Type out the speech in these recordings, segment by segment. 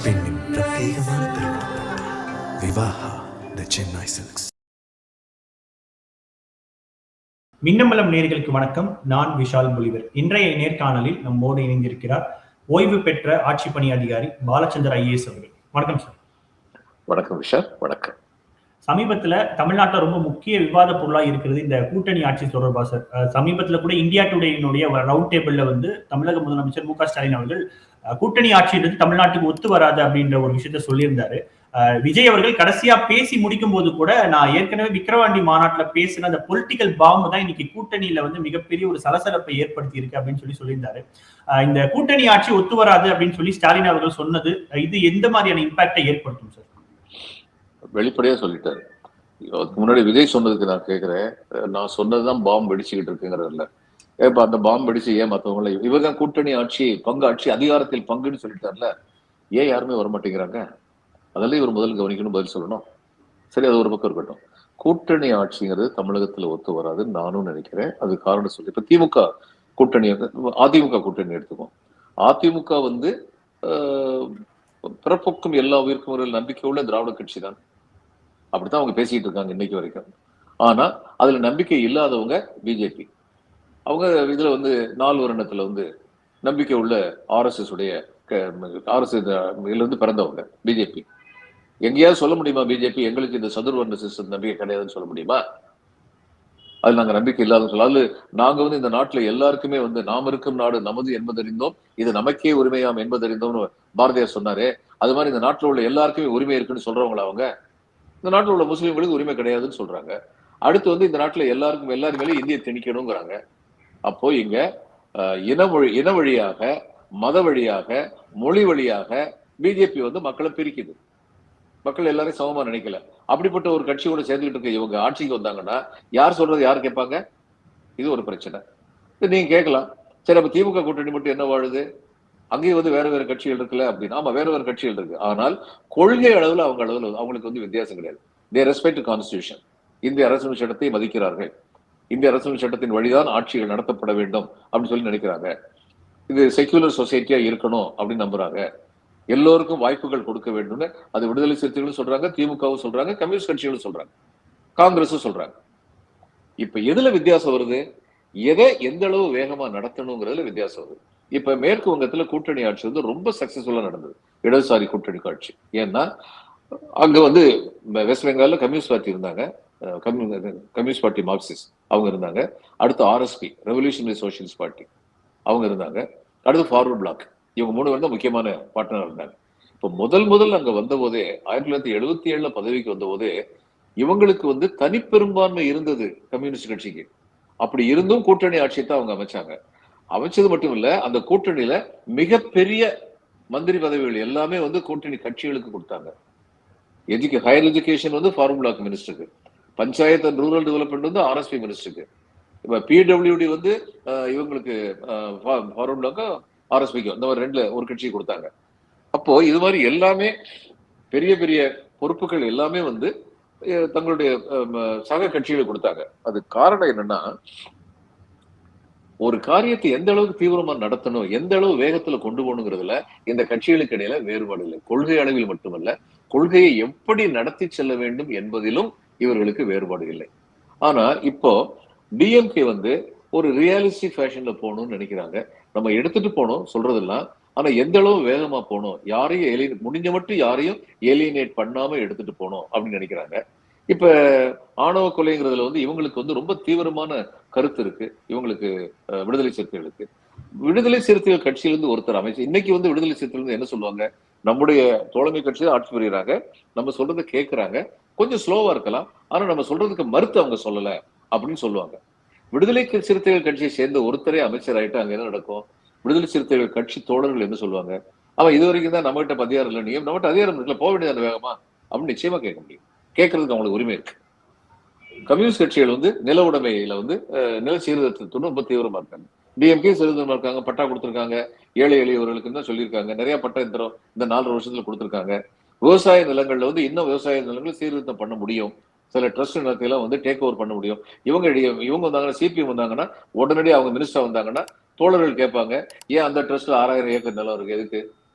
பெண்ணின் பிரத்யேகமான திருமணம் விவாஹா தி சென்னை சில்க்ஸ். மின்னம்பலம் நேயர்களுக்கு வணக்கம். நான் விஷால் மொழிவர். இன்றைய நேர்காணலில் நம்மோடு இணைந்திருக்கிறார் ஓய்வு பெற்ற ஆட்சி பணி அதிகாரி பாலச்சந்தர் ஐஏஎஸ் அவர்கள். வணக்கம் சார். வணக்கம் விஷால். வணக்கம். சமீபத்துல தமிழ்நாட்டில் ரொம்ப முக்கிய விவாத பொருளா இருக்கிறது இந்த கூட்டணி ஆட்சி தொடர்பா சார். சமீபத்துல கூட இந்தியா டுடேனுடைய ரவுண்ட் டேபிள்ல தமிழக முதலமைச்சர் மு.க. ஸ்டாலின் அவர்கள் கூட்டணி ஆட்சின்றது தமிழ்நாட்டுக்கு ஒத்து வராது அப்படின்ற ஒரு விஷயத்த சொல்லியிருந்தாரு. விஜய் அவர்கள் கடைசியா பேசி முடிக்கும் போது கூட நான் ஏற்கனவே விக்கிரவாண்டி மாநாட்டுல பேசின அந்த பொலிட்டிக்கல் பாம்பு தான் இன்னைக்கு கூட்டணியில மிகப்பெரிய ஒரு சலசலப்பை ஏற்படுத்தி இருக்கு அப்படின்னு சொல்லியிருந்தாரு. இந்த கூட்டணி ஆட்சி ஒத்து வராது அப்படின்னு சொல்லி ஸ்டாலின் அவர்கள் சொன்னது இது எந்த மாதிரியான இம்பாக்டை ஏற்படுத்தும் சார்? வெளிப்படையா சொல்லிட்டாரு. முன்னாடி விஜய் சொன்னதுக்கு நான் கேட்கிறேன், நான் சொன்னதுதான் பாம்பு வெடிச்சுக்கிட்டு இருக்குங்கிறது இல்ல. இப்ப அந்த பாம்பு வெடிச்சு ஏன் மத்தவங்கள இவர்தான் கூட்டணி ஆட்சி பங்கு ஆட்சி அதிகாரத்தில் பங்குன்னு சொல்லிட்டார்ல, ஏன் யாருமே வரமாட்டேங்கிறாங்க? அதெல்லாம் இவர் முதல் கவனிக்கணும், பதில் சொல்லணும். சரி, அது ஒரு பக்கம் இருக்கட்டும். கூட்டணி ஆட்சிங்கிறது தமிழகத்துல ஒத்து வராது நானும் நினைக்கிறேன். அது காரணம் சொல்லி இப்ப திமுக கூட்டணி, அதிமுக கூட்டணி எடுத்துக்கோம். அதிமுக பிறப்புக்கும் எல்லா உயிர்க்கும் ஒரு நம்பிக்கை உள்ள திராவிட கட்சி தான். அப்படித்தான் அவங்க பேசிட்டு இருக்காங்க இன்னைக்கு வரைக்கும். ஆனா அதுல நம்பிக்கை இல்லாதவங்க பிஜேபி. அவங்க இதுல நாலு வருடத்துல நம்பிக்கை உள்ள ஆர்எஸ்எஸ் உடைய ஆர்எஸ்எஸ் இருந்து பிறந்தவங்க பிஜேபி. எங்கேயாவது சொல்ல முடியுமா பிஜேபி எங்களுக்கு இந்த சதுர்வர்ண சிஸ்டம் நம்பிக்கை கிடையாதுன்னு சொல்ல முடியுமா? அது நாங்க நம்பிக்கை இல்லாத சொல்ல. அது நாங்க இந்த நாட்டுல எல்லாருக்குமே நாம் இருக்கும் நாடு நமது என்பதறிந்தோம், இது நமக்கே உரிமையாம் என்பதறிந்தோம்னு பாரதியார் சொன்னாரு. அது மாதிரி இந்த நாட்டுல உள்ள எல்லாருக்குமே உரிமை இருக்குன்னு சொல்றவங்களா அவங்க? இந்த நாட்டுல உள்ள முஸ்லீம்களுக்கு உரிமை கிடையாதுன்னு சொல்றாங்க. அடுத்து இந்த நாட்டுல எல்லாருக்கும் எல்லாரும் மேலே இந்திய திணிக்கணுங்கிறாங்க. அப்போ இங்க இன வழியாக, மத வழியாக, மொழி வழியாக பிஜேபி மக்களை பிரிக்குது. மக்கள் எல்லாரும் சமமா நினைக்கல. அப்படிப்பட்ட ஒரு கட்சியோட சேர்ந்துட்டு இருக்க இவங்க ஆட்சிக்கு வந்தாங்கன்னா யார் சொல்றது யார் கேட்பாங்க? இது ஒரு பிரச்சனை. நீங்க கேட்கலாம், சரி அப்ப திமுக கூட்டணி மட்டும் என்ன வாழுது? அங்கேயும் வேற வேற கட்சிகள் இருக்குல்ல அப்படின்னா, ஆமா வேற வேற கட்சிகள் இருக்கு. ஆனால் கொள்கை அளவுல அவங்களுக்கு வித்தியாசம் கிடையாது. தே ரெஸ்பெக்ட் கான்ஸ்டிடியூஷன். இந்திய அரசியல் சட்டத்தை மதிக்கிறார்கள். இந்திய அரசியல் சட்டத்தின் வழிதான் ஆட்சிகள் நடத்தப்பட வேண்டும் அப்படின்னு சொல்லி நினைக்கிறாங்க. இது செக்யூலர் சொசைட்டியா இருக்கணும் அப்படின்னு நம்புறாங்க. எல்லோருக்கும் வாய்ப்புகள் கொடுக்க வேண்டும். அது விடுதலை சிறுத்தைகளும் சொல்றாங்க, திமுகவும் சொல்றாங்க, கம்யூனிஸ்ட் கட்சிகளும் சொல்றாங்க, காங்கிரஸும் சொல்றாங்க. இப்ப எதுல வித்தியாசம் வருது? எதை எந்த அளவு வேகமா நடத்தணுங்கிறதுல வித்தியாசம் வருது. இப்ப மேற்கு வங்கத்துல கூட்டணி ஆட்சி ரொம்ப சக்சஸ்ஃபுல்லா நடந்தது, இடதுசாரி கூட்டணி ஆட்சி. ஏன்னா அங்க வெஸ்ட் பெங்கால்ல கம்யூனிஸ்ட் பார்ட்டி இருந்தாங்க, கம்யூனிஸ்ட் பார்ட்டி மார்க்சிஸ்ட் அவங்க இருந்தாங்க. அடுத்து ஆர்எஸ்பி ரெவல்யூஷனரி சோசியலிஸ்ட் பார்ட்டி அவங்க இருந்தாங்க. அடுத்து ஃபார்வர்ட் பிளாக். இவங்க 3 பேர் தான் முக்கியமான பார்ட்னர் இருந்தாங்க. இப்ப முதல் அங்க வந்த போதே 1977 பதவிக்கு வந்த போதே இவங்களுக்கு தனிப்பெரும்பான்மை இருந்தது கம்யூனிஸ்ட் கட்சிக்கு. அப்படி இருந்தும் கூட்டணி ஆட்சியை தான் அவங்க அமைச்சாங்க. அமைச்சது மட்டும் இல்ல, அந்த கூட்டணியில மிகப்பெரிய மந்திரி பதவிகள் எல்லாமே கூட்டணி கட்சிகளுக்கு கொடுத்தாங்க. ஹையர் எஜுகேஷன் ஃபார்வர்ட் பிளாக் மினிஸ்டருக்கு, panchayat and rural development RSP மினிஸ்டருக்கு, இப்ப பிடபிள்யூடி இவங்களுக்கு ஃபார்வர்ட் பிளாக் ஆர்எஸ்பிக்கு இந்த மாதிரி ஒரு கட்சியை கொடுத்தாங்க. அப்போ இது மாதிரி எல்லாமே பெரிய பெரிய பொறுப்புகள் எல்லாமே தங்களுடைய சக கட்சிகளுக்கு கொடுத்தாங்க. அது காரணம் என்னன்னா, ஒரு காரியத்தை எந்த அளவுக்கு தீவிரமா நடத்தணும், எந்த அளவு வேகத்துல கொண்டு போகணுங்கிறதுல இந்த கட்சிகளுக்கு இடையில வேறுபாடு இல்லை. கொள்கை அளவில் மட்டுமல்ல, கொள்கையை எப்படி நடத்தி செல்ல வேண்டும் என்பதிலும் இவர்களுக்கு வேறுபாடு இல்லை. ஆனா இப்போ டிஎம்கே ஒரு ரியாலிஸ்டிக் ஃபேஷன்ல போகணும்னு நினைக்கிறாங்க. நம்ம எடுத்துட்டு போனோம் சொல்றதெல்லாம், ஆனா எந்த அளவு வேகமா போகணும், யாரையும் முடிஞ்ச மட்டும் யாரையும் ஏலியனேட் பண்ணாம எடுத்துட்டு போனோம் அப்படின்னு நினைக்கிறாங்க. இப்ப ஆணவ கொலைங்கிறதுல இவங்களுக்கு ரொம்ப தீவிரமான கருத்து இருக்கு. இவங்களுக்கு விடுதலை சிறுத்தைகளுக்கு, விடுதலை சிறுத்தைகள் கட்சியிலிருந்து ஒருத்தர் அமைச்சு இன்னைக்கு விடுதலை சிறுத்தைகள் என்ன சொல்லுவாங்க, நம்முடைய தோழமை கட்சியில ஆட்சி புரியுறாங்க, நம்ம சொல்றதை கேட்கிறாங்க, கொஞ்சம் ஸ்லோவா இருக்கலாம், ஆனா நம்ம சொல்றதுக்கு மறுத்து அவங்க சொல்லல அப்படின்னு சொல்லுவாங்க. விடுதலை சிறுத்தைகள் கட்சியை சேர்ந்த ஒருத்தரே அமைச்சர் ஆயிட்டு அங்க என்ன நடக்கும்? விடுதலை சிறுத்தைகள் கட்சி தோழர்கள் என்ன சொல்லுவாங்க? அவன் இது வரைக்கும் தான் நம்ம கிட்ட அதிகாரம் இல்லை, நீங்க நம்மகிட்ட அதிகாரம் இருக்குல்ல, போக வேண்டியது வேகமா அப்படின்னு நிச்சயமா கேட்க முடியும். கேட்கறதுக்கு அவங்களுக்கு உரிமை இருக்கு. கம்யூனிஸ்ட் கட்சிகள் நில உடைமையில நில சீர்திருத்தத்துடன் ரொம்ப தீவிரமா இருக்காங்க. டிஎம்கே சீர்திருத்தமா இருக்காங்க, பட்டா கொடுத்திருக்காங்க, ஏழை எளியவர்களுக்கு தான் சொல்லியிருக்காங்க, நிறைய பட்டா இந்த 4 வருஷத்துல கொடுத்திருக்காங்க. விவசாய நிலங்கள்ல இன்னும் விவசாய நிலங்கள் சீர்திருத்தம் பண்ண முடியும். சில ட்ரஸ்ட் நிலத்தையெல்லாம் டேக் ஓவர் பண்ண முடியும். இவங்க வந்தாங்கன்னா, சிபிஎம் வந்தாங்கன்னா, உடனடியே அவங்க மினிஸ்டர் வந்தாங்கன்னா தோழர்கள் கேட்பாங்க, ஏன் அந்த ட்ரஸ்ட்ல 6000 ஏக்கர் நிலம் இருக்கு, எதுக்கு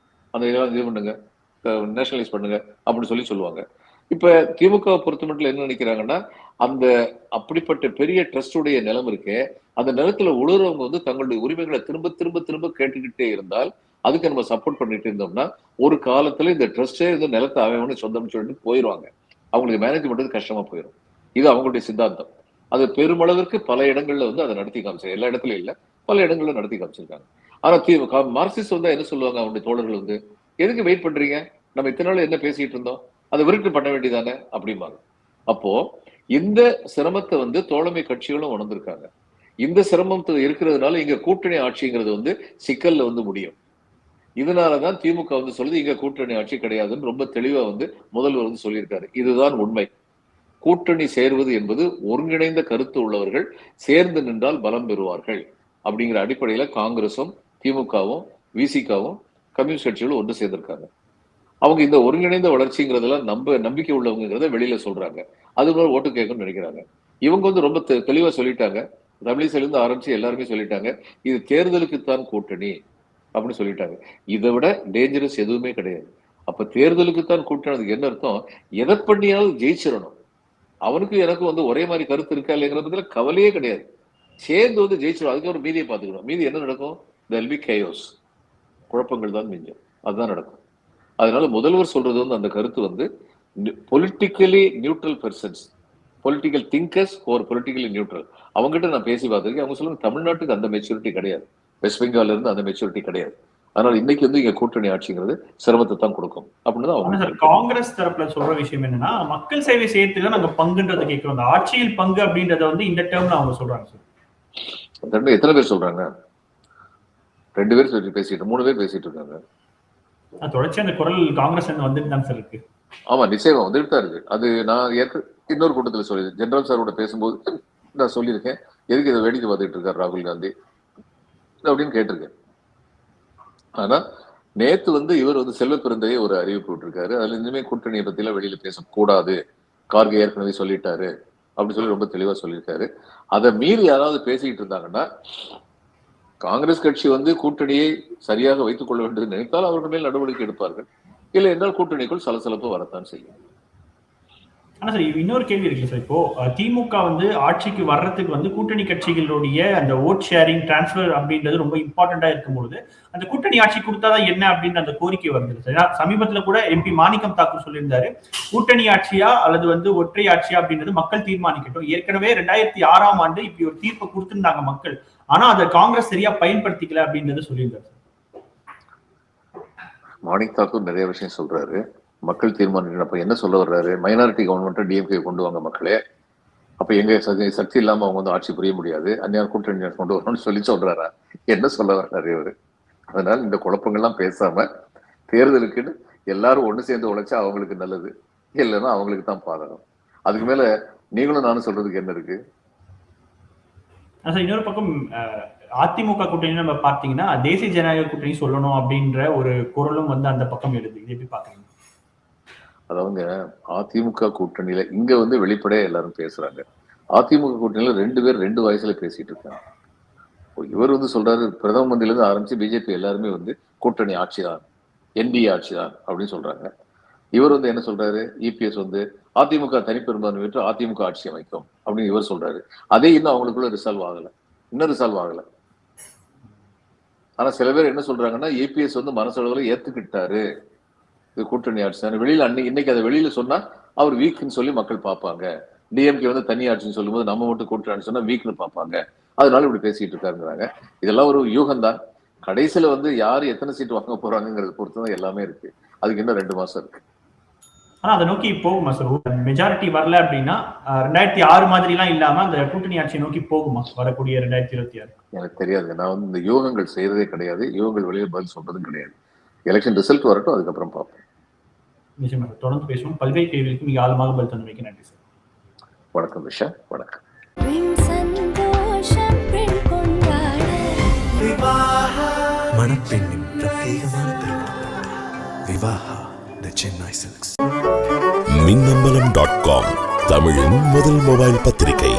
அந்த இதெல்லாம் இது பண்ணுங்க. நேஷனலைஸ் பண்ணுங்க அப்படின்னு சொல்லுவாங்க. இப்ப திமுக பொறுத்த மட்டும் என்ன நினைக்கிறாங்கன்னா, அந்த அப்படிப்பட்ட பெரிய ட்ரஸ்டுடைய நிலம் இருக்கே, அந்த நிலத்துல உழுறவங்க வந்து தங்களுடைய உரிமைகளை திரும்ப திரும்ப திரும்ப கேட்டுக்கிட்டே இருந்தால், அதுக்கு நம்ம சப்போர்ட் பண்ணிட்டு இருந்தோம்னா, ஒரு காலத்துல இந்த ட்ரஸ்டே வந்து நிலத்தை அவன் சொந்தம்னு சொல்லிட்டு போயிடுவாங்க. அவங்களுக்கு மேனேஜ் பண்றது கஷ்டமா போயிடும். இது அவங்களுடைய சித்தாந்தம். அது பெருமளவிற்கு பல இடங்கள்ல வந்து அதை நடத்தி காமிச்சிருக்காங்க. எல்லா இடத்துலயும் இல்ல, பல இடங்கள்ல நடத்தி காமிச்சிருக்காங்க. ஆனா மார்க்சிஸ்ட் வந்தா என்ன சொல்லுவாங்க அவங்களுடைய தோழர்கள் வந்து, எதுக்கு வெயிட் பண்றீங்க, நம்ம இத்தனை நாள் என்ன பேசிட்டு இருந்தோம், அதை விருட்டு பண்ண வேண்டியதானே அப்படிம்பாங்க. அப்போ இந்த சிரமத்தை வந்து தோழமை கட்சிகளும் உணர்ந்திருக்காங்க. இந்த சிரமத்தை இருக்கிறதுனால இங்க கூட்டணி ஆட்சிங்கிறது வந்து சிக்கல்ல வந்து முடியும். இதனாலதான் திமுக வந்து சொல்லுது இங்க கூட்டணி ஆட்சி கிடையாதுன்னு ரொம்ப தெளிவா வந்து முதல்வர் வந்து சொல்லியிருக்காரு. இதுதான் உண்மை. கூட்டணி சேர்வது என்பது ஒருங்கிணைந்த கருத்து உள்ளவர்கள் சேர்ந்து நின்றால் பலம் பெறுவார்கள் அப்படிங்கிற அடிப்படையில காங்கிரசும் திமுகவும் விசிகாவும் கம்யூனிஸ்ட் கட்சிகளும் ஒன்று சேர்ந்திருக்காங்க. அவங்க இந்த ஒருங்கிணைந்த வளர்ச்சிங்கிறதெல்லாம் நம்பிக்கை உள்ளவங்கிறத வெளியில சொல்றாங்க. அது போல ஓட்டு கேட்கணும்னு நினைக்கிறாங்க. இவங்க வந்து ரொம்ப தெளிவா சொல்லிட்டாங்க. தமிழிசையிலிருந்து ஆரம்பிச்சு எல்லாருமே சொல்லிட்டாங்க, இது தேர்தலுக்குத்தான் கூட்டணி அப்படின்னு சொல்லிட்டாங்க. இதை விட டேஞ்சரஸ் எதுவுமே கிடையாது. அப்ப தேர்தலுக்குத்தான் கூட்டணி, அதுக்கு என்ன அர்த்தம், எதை பண்ணியாவது ஜெயிச்சிடணும். அவனுக்கு எனக்கு வந்து ஒரே மாதிரி கருத்து இருக்கா இல்லைங்கிறதுல கவலையே கிடையாது. சேர்ந்து வந்து ஜெயிச்சிடும். அதுக்கப்புறம் மீதியை பார்த்துக்கணும். மீதி என்ன நடக்கும், there'll be chaos. குழப்பங்கள் தான் மிஞ்சும். அதுதான் நடக்கும். அதனால முதல்வர் சொல்றது வந்து அந்த கருத்து வந்து politically neutral persons, political thinkers ஒரு பொலிட்டிக்கலி நியூட்ரல், அவங்ககிட்ட நான் பேசி பார்த்திருக்கேன். அவங்க சொல்லுங்க தமிழ்நாட்டுக்கு அந்த மெச்சூரிட்டி கிடையாது, வெஸ்ட் பெங்கால்ல இருந்து அந்த மெச்சூரிட்டி கிடையாது. அதனால இன்னைக்கு வந்து இங்க கூட்டணி ஆட்சிங்கிறது சிரமத்தை தான் கொடுக்கும் அப்படின்னு அவங்க. காங்கிரஸ் தரப்புல சொல்ற விஷயம் என்னன்னா, மக்கள் சேவை செய்யறதுக்கு தான் நாங்க பங்குன்றதை கேட்கிறோம். அந்த ஆட்சியில் பங்கு அப்படின்றத வந்து இந்த டேர்ம்ல அவங்க சொல்றாங்க சார். எத்தனை பேர் சொல்றாங்க? 2 பேர் பேசிட்டு 3 பேர் பேசிட்டு இருக்காங்க. தொடர்ச்சி அந்த குரல் காங்கிரஸ் வந்துட்டு தான் சார் இருக்கு. ஆமா, நிச்சயமா வந்துட்டு தான் இருக்கு. அது நான் இன்னொரு கூட்டத்தில் சொல்லி ஜெனரல் சாரோட பேசும்போது நான் சொல்லியிருக்கேன், எதுக்கு இதை வேடிக்கை பார்த்துட்டு இருக்காரு ராகுல் காந்தி அப்படின்னு கேட்டிருக்கேன். ஆனா நேத்து வந்து இவர் வந்து செல்வ பிறந்தையே ஒரு அறிவிப்பு விட்டுருக்காரு. அதுல இனிமே கூட்டணியை பத்தி எல்லாம் வெளியில பேசக்கூடாது, கார்கே ஏற்கனவே சொல்லிட்டாரு அப்படின்னு சொல்லி ரொம்ப தெளிவா சொல்லியிருக்காரு. அதை மீறி யாராவது பேசிக்கிட்டு இருந்தாங்கன்னா, காங்கிரஸ் கட்சி வந்து கூட்டணியை சரியாக வைத்துக் கொள்ள வேண்டும் நினைத்தால் அவர்கள் மேல் நடவடிக்கை எடுப்பார்கள். இல்லை என்றால் கூட்டணிக்குள் சலசலப்பு வரத்தான் செய்யும். ஆனா சார் இன்னொரு கேள்வி இருக்கு சார். இப்போ திமுக வந்து ஆட்சிக்கு வர்றதுக்கு வந்து கூட்டணி கட்சிகளுடைய அந்த ஓட் ஷேரிங் டிரான்ஸ்பர் அப்படின்றது ரொம்ப இம்பார்ட்டண்டா இருக்கும்போது அந்த கூட்டணி ஆட்சி கொடுத்தாதான் என்ன அப்படின்ற அந்த கோரிக்கை வருது சார். சமீபத்துல கூட MP மாணிக்கம் தாக்கூர் சொல்லியிருந்தாரு, கூட்டணி ஆட்சியா அல்லது வந்து ஒற்றை ஆட்சியா அப்படின்றது மக்கள் தீர்மானிக்கட்டும். ஏற்கனவே 2006ஆம் ஆண்டு இப்படி ஒரு தீர்ப்பை கொடுத்திருந்தாங்க மக்கள், ஆனா அதை காங்கிரஸ் சரியா பயன்படுத்திக்கல அப்படின்றது சொல்லியிருந்தாரு. மாணிக் தாக்கூர் நிறைய விஷயம் சொல்றாரு. மக்கள் தீர்மானம் என்ன சொல்ல வர்றாரு, மைனாரிட்டி கவர்மெண்ட் டிஎம்கே கொண்டு வாங்க மக்களே, அப்ப எங்க சக்தி இல்லாம அவங்க வந்து ஆட்சி புரிய முடியாது, அந்நியார் கூட்டணி கொண்டு வரணும்னு சொல்றாரா, என்ன சொல்ல வர்றாரு இவரு? அதனால இந்த குழப்பங்கள்லாம் பேசாம தேர்தலுக்குன்னு எல்லாரும் ஒண்ணு சேர்ந்து உழைச்சா அவங்களுக்கு நல்லது, இல்லைன்னா அவங்களுக்கு தான் பாதகம். அதுக்கு மேல நீங்களும் நானும் சொல்றதுக்கு என்ன இருக்கு? இன்னொரு பக்கம் அதிமுக கூட்டணி நம்ம பாத்தீங்கன்னா தேசிய ஜனநாயக கூட்டணி சொல்லணும் அப்படின்ற ஒரு குரலும் வந்து அந்த பக்கம் எழுது. இதை எப்படி பாக்குறீங்க? அதாவது அதிமுக கூட்டணியில இங்க வந்து வெளிப்படையா எல்லாரும் பேசுறாங்க. அதிமுக கூட்டணியில 2 பேர் 2 வயசுல பேசிட்டு இருக்காங்க. இவர் வந்து சொல்றாரு, பிரதம மந்திரில இருந்து ஆரம்பிச்சு பிஜேபி எல்லாருமே வந்து கூட்டணி ஆட்சிதான், NDA ஆட்சிதான் அப்படின்னு சொல்றாங்க. இவர் வந்து என்ன சொல்றாரு, EPS வந்து அதிமுக தனிப்பெரும்பான்மை பெற்று அதிமுக ஆட்சி அமைக்கும் அப்படின்னு இவர் சொல்றாரு. அதே இன்னும் அவங்களுக்குள்ள ரிசால்வ் ஆகல, இன்னும் ரிசால்வ் ஆகல. ஆனா சில பேர் என்ன சொல்றாங்கன்னா, EPS வந்து மனசளவுல ஏத்துக்கிட்டாரு இது கூட்டணி ஆட்சி வெளியில இன்னைக்கு அதை வெளியில சொன்னா அவர் வீக்னு சொல்லி மக்கள் பார்ப்பாங்க. டிஎம்கே வந்து தனி ஆட்சின்னு சொல்லும்போது நம்ம மட்டும் கூட்டணி சொன்னா வீக்னு பார்ப்பாங்க, அதனால இப்படி பேசிட்டு இருக்காருங்கிறாங்க. இதெல்லாம் ஒரு யூகம் தான். கடைசியில வந்து யாரு எத்தனை சீட் வாங்க போறாங்கிறத பொறுத்துதான் எல்லாமே இருக்கு. அதுக்கு இன்னும் 2 மாசம் இருக்கு. ஆனா அதை நோக்கி போகுமா சார்? மெஜாரிட்டி வரல அப்படின்னா 2006 மாதிரி எல்லாம் இல்லாம அந்த கூட்டணி ஆட்சியை நோக்கி போகுமா வரக்கூடிய 2026? எனக்கு தெரியாது. நான் வந்து இந்த யூகங்கள் செய்யறதே கிடையாது, யூகங்கள் வெளியே பதில் சொல்றதும் கிடையாது. எலெக்ஷன் ரிசல்ட் வரட்டும், அதுக்கப்புறம் பார்ப்போம். நிச்சயமா தொடர்ந்து பேசுவோம். பல்வேறு கேள்விகளுக்கு மிக ஆழமாக பதில் தந்தமைக்கு நன்றி சார். வணக்கம் விஷா. வணக்கம். மணப்பெண்ணின் பிரத்யேகமான திருமணம் விவாஹா தி சென்னை சில்க்ஸ். மின்னம்பலம்.com தமிழின் முதல் மொபைல் பத்திரிகை.